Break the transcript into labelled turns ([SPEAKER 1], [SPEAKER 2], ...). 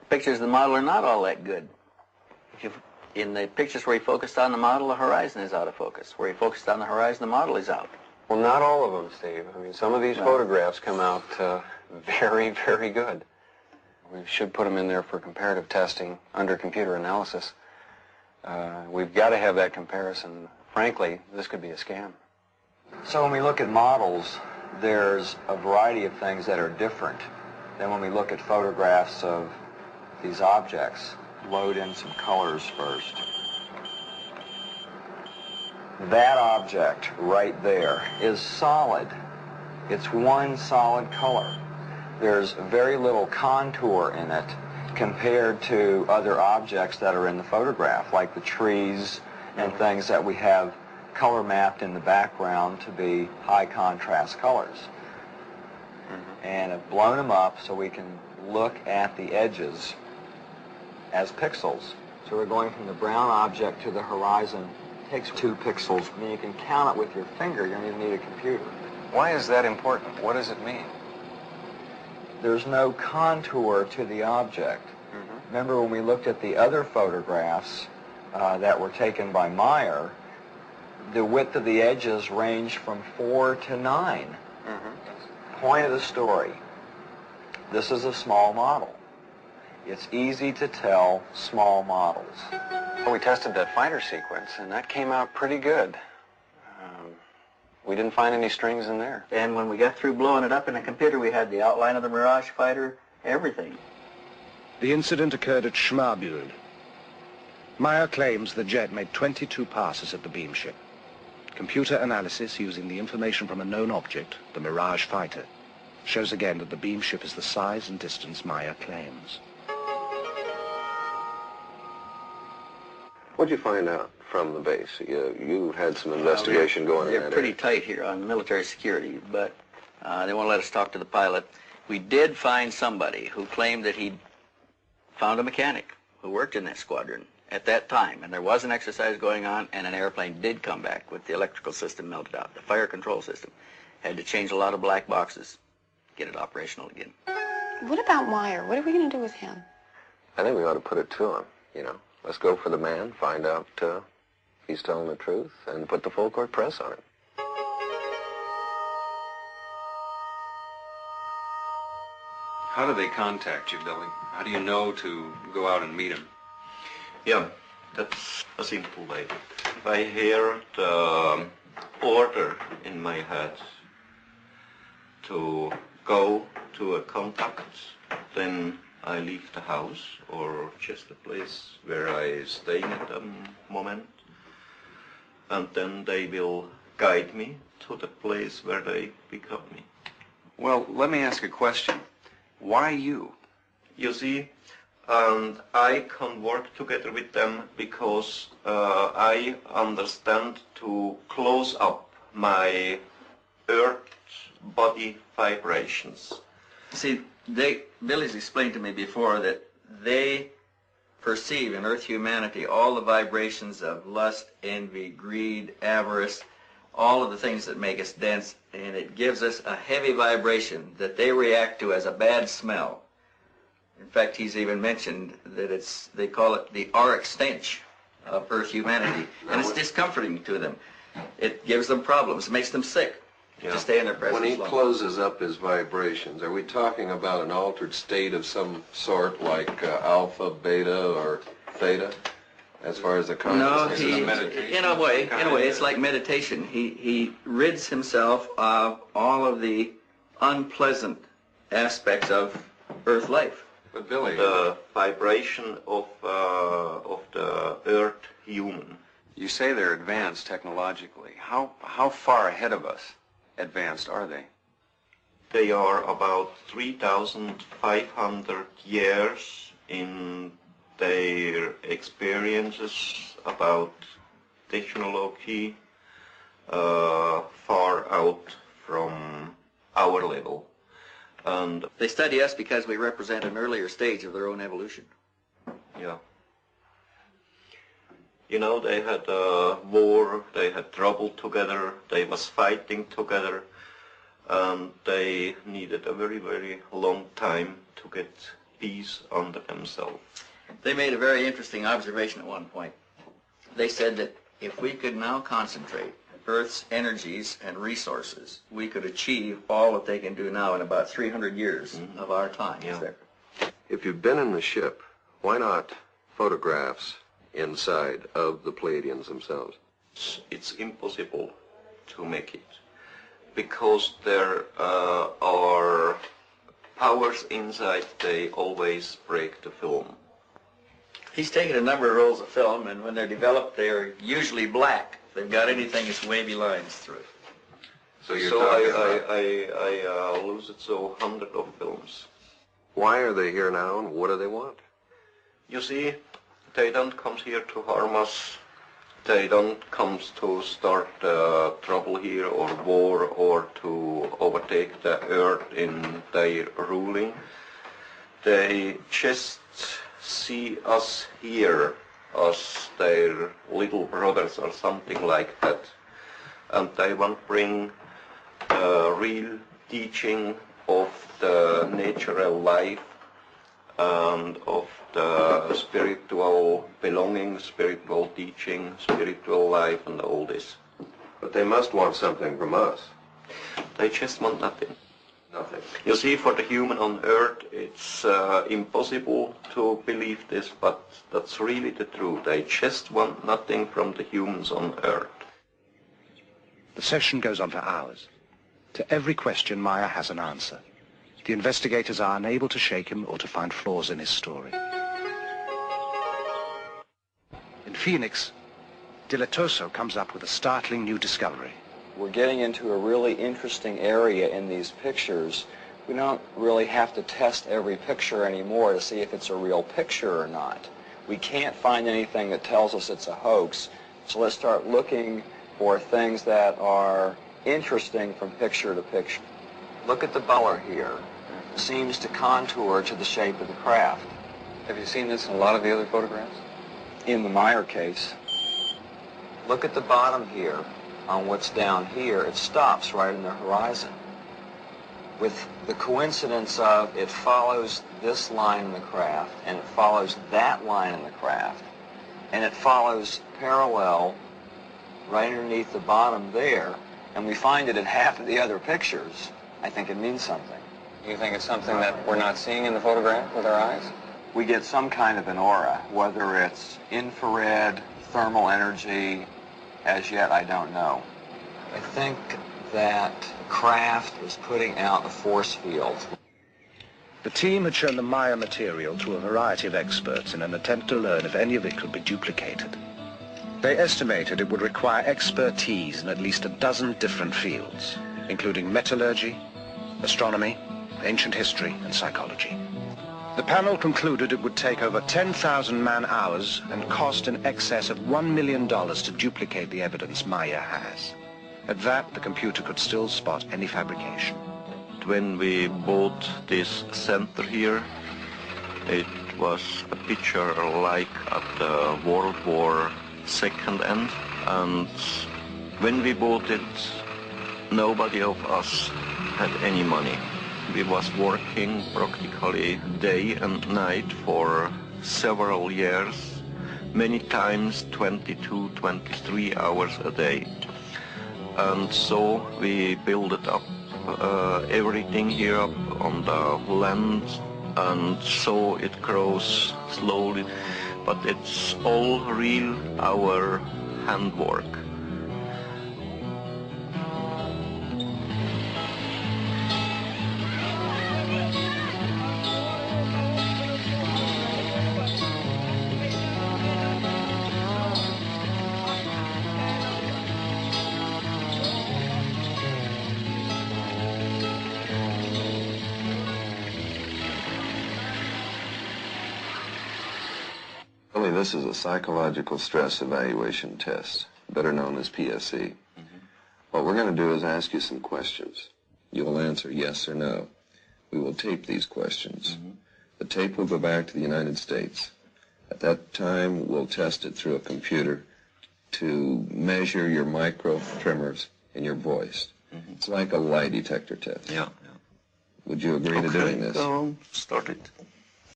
[SPEAKER 1] pictures of the model are not all that good. In the pictures where he focused on the model, the horizon is out of focus. Where he focused on the horizon, the model is out.
[SPEAKER 2] Well, not all of them, Steve. I mean, some of these photographs come out very, very good. We should put them in there for comparative testing under computer analysis. We've got to have that comparison. Frankly, this could be a scam.
[SPEAKER 3] So when we look at models, there's a variety of things that are different than when we look at photographs of these objects. Load in some colors first. That object right there is solid. It's one solid color. There's very little contour in it compared to other objects that are in the photograph, like the trees and things that we have color mapped in the background to be high contrast colors. And have blown them up so we can look at the edges as pixels. So we're going from the brown object to the horizon. It takes 2 pixels. I mean, you can count it with your finger. You don't even need a computer.
[SPEAKER 2] Why is that important? What does it mean?
[SPEAKER 3] There's no contour to the object. Remember when we looked at the other photographs that were taken by Meier, the width of the edges ranged from 4 to 9. Point of the story. This is a small model. It's easy to tell small models.
[SPEAKER 2] Well, we tested that fighter sequence, and that came out pretty good. We didn't find any strings in there.
[SPEAKER 1] And when we got through blowing it up in the computer, we had the outline of the Mirage fighter, everything.
[SPEAKER 4] The incident occurred at Schmarbühl. Meier claims the jet made 22 passes at the beam ship. Computer analysis using the information from a known object, the Mirage fighter, shows again that the beam ship is the size and distance Meier claims.
[SPEAKER 5] What'd you find out from the base? You had some investigation going on.
[SPEAKER 1] They're pretty tight here on military security, but they won't let us talk to the pilot. We did find somebody who claimed that he found a mechanic who worked in that squadron at that time, and there was an exercise going on, and an airplane did come back with the electrical system melted out. The fire control system had to change a lot of black boxes, get it operational again.
[SPEAKER 6] What about Meier? What are we going to do with him?
[SPEAKER 5] I think we ought to put it to him, you know. Let's go for the man, find out if he's telling the truth, and put the full court press on him.
[SPEAKER 2] How do they contact you, Billy? How do you know to go out and meet him?
[SPEAKER 7] Yeah, that's a simple way. If I hear the order in my head to go to a contact, then I leave the house or just the place where I stay at the moment, and then they will guide me to the place where they pick up me.
[SPEAKER 2] Well, let me ask a question. Why you?
[SPEAKER 7] You see, and I can work together with them because I understand to close up my earth body vibrations.
[SPEAKER 1] See, Billy's explained to me before that they perceive in Earth humanity all the vibrations of lust, envy, greed, avarice, all of the things that make us dense, and it gives us a heavy vibration that they react to as a bad smell. In fact, he's even mentioned that they call it the auric stench of Earth humanity, and it's discomforting to them. It gives them problems, it makes them sick to stay in their presence
[SPEAKER 5] When he
[SPEAKER 1] long.
[SPEAKER 5] closes up his vibrations, are we talking about an altered state of some sort, like alpha, beta, or theta, as far as the consciousness?
[SPEAKER 1] No, in a way, it's like meditation. He rids himself of all of the unpleasant aspects of Earth life.
[SPEAKER 2] But Billy,
[SPEAKER 7] the vibration of the earth human.
[SPEAKER 2] you say they're advanced technologically. How far ahead of us advanced are they?
[SPEAKER 7] They are about 3,500 years in their experiences about technology, far out from our level. And
[SPEAKER 1] they study us because we represent an earlier stage of their own evolution.
[SPEAKER 7] yeah. You know, they had a war, they had trouble together, they was fighting together, and they needed a very, very long time to get piece under themselves.
[SPEAKER 1] They made a very interesting observation at one point. They said that if we could now concentrate Earth's energies and resources, we could achieve all that they can do now in about 300 years of our time.
[SPEAKER 7] Yeah.
[SPEAKER 5] If you've been in the ship, why not photographs inside of the Pleyadians themselves?
[SPEAKER 7] It's impossible to make it because there are powers inside, they always break the film.
[SPEAKER 1] He's taken a number of rolls of film, and when they're developed, they're usually black. If they've got anything, it's wavy lines through it.
[SPEAKER 5] So you're
[SPEAKER 7] So
[SPEAKER 5] talking about
[SPEAKER 7] I lose it so hundreds of films.
[SPEAKER 5] why are they here now and what do they want?
[SPEAKER 7] You see, they don't come here to harm us. They don't come to start trouble here or war or to overtake the earth in their ruling. They just see us here as their little brothers or something like that. And they want to bring real teaching of the natural life and of the spiritual belonging, spiritual teaching, spiritual life and all this.
[SPEAKER 5] But they must want something from us.
[SPEAKER 7] They just want nothing.
[SPEAKER 5] Nothing.
[SPEAKER 7] You see, for the human on earth, it's impossible to believe this, but that's really the truth. They just want nothing from the humans on earth.
[SPEAKER 4] The session goes on for hours. To every question, Meier has an answer. The investigators are unable to shake him or to find flaws in his story. In Phoenix, Dilatoso comes up with a startling new discovery.
[SPEAKER 3] We're getting into a really interesting area in these pictures. We don't really have to test every picture anymore to see if it's a real picture or not. We can't find anything that tells us it's a hoax, so let's start looking for things that are interesting from picture to picture. Look at the color here. It seems to contour to the shape of the craft.
[SPEAKER 2] Have you seen this in a lot of the other photographs?
[SPEAKER 3] In the Meier case, look at the bottom here. On what's down here, it stops right in the horizon. With the coincidence of it follows this line in the craft, and it follows that line in the craft, and it follows parallel right underneath the bottom there, and we find it in half of the other pictures, I think it means something.
[SPEAKER 2] You think it's something that we're not seeing in the photograph with our eyes?
[SPEAKER 3] We get some kind of an aura, whether it's infrared, thermal energy, as yet I don't know. I think that craft is putting out a force field.
[SPEAKER 4] The team had shown the Meier material to a variety of experts in an attempt to learn if any of it could be duplicated. They estimated it would require expertise in at least a dozen different fields, including metallurgy, astronomy, ancient history, and psychology. The panel concluded it would take over 10,000 man-hours and cost in excess of $1 million to duplicate the evidence Meier has. At that, the computer could still spot any fabrication.
[SPEAKER 7] When we bought this center here, it was a picture like at the World War II end, and when we bought it, nobody of us had any money. We was working practically day and night for several years, many times 22, 23 hours a day. And so we built it up, everything here up on the land, and so it grows slowly, but it's all real, our handwork.
[SPEAKER 5] This is a psychological stress evaluation test, better known as PSE. What we're going to do is ask you some questions. You'll answer yes or no. We will tape these questions. The tape will go back to the United States. At that time, we'll test it through a computer to measure your micro tremors in your voice. It's like a lie detector test.
[SPEAKER 7] Yeah.
[SPEAKER 5] Would you agree to doing this?
[SPEAKER 7] Go on, start it.